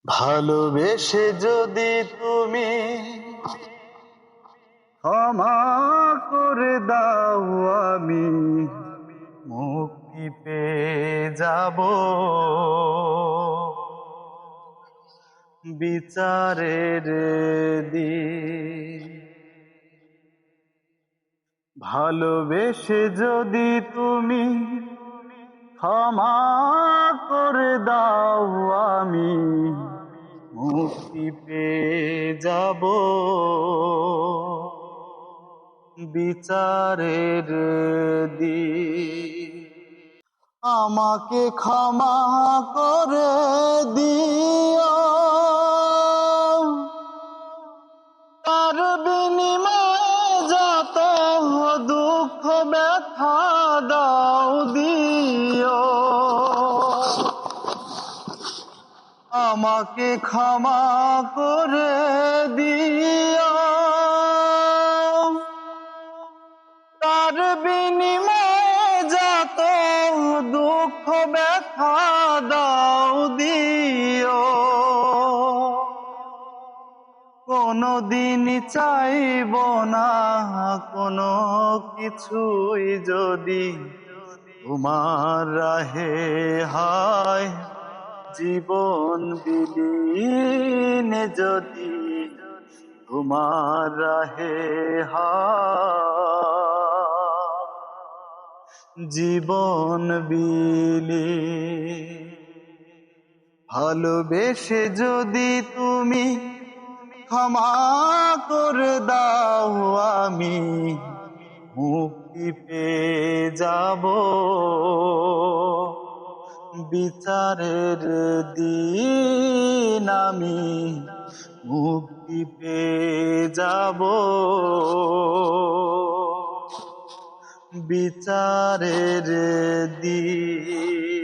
ভালোবেসে যদি তুমি ক্ষমা করে দাও, আমি মুক্তি পেয়ে যাব বিচারের দিন। ভালোবেসে যদি তুমি ক্ষমা করে দাও, আমি মুক্তি পেয়ে যাব বিচারের দিন। আমাকে ক্ষমা করে দিও, তার বিনিময়ে যত দুঃখ ব্যথা দাও দিও। আমাকে ক্ষমা করে দিও, তার বিনিময়ে যত দুঃখ ব্যথা দাও দিও। কোনদিন চাইব না কোনো কিছুই, যদি তোমার রাহে হয় জীবন বিলীন, যদি তোমার রাহে হয় জীবন বিলীন। ভালোবেসে যদি তুমি ক্ষমা করে দাও, আমি মুক্তি পেয়ে যাব বিচারের দিন। আমি মুক্তি পেয়ে যাব বিচারের দিন।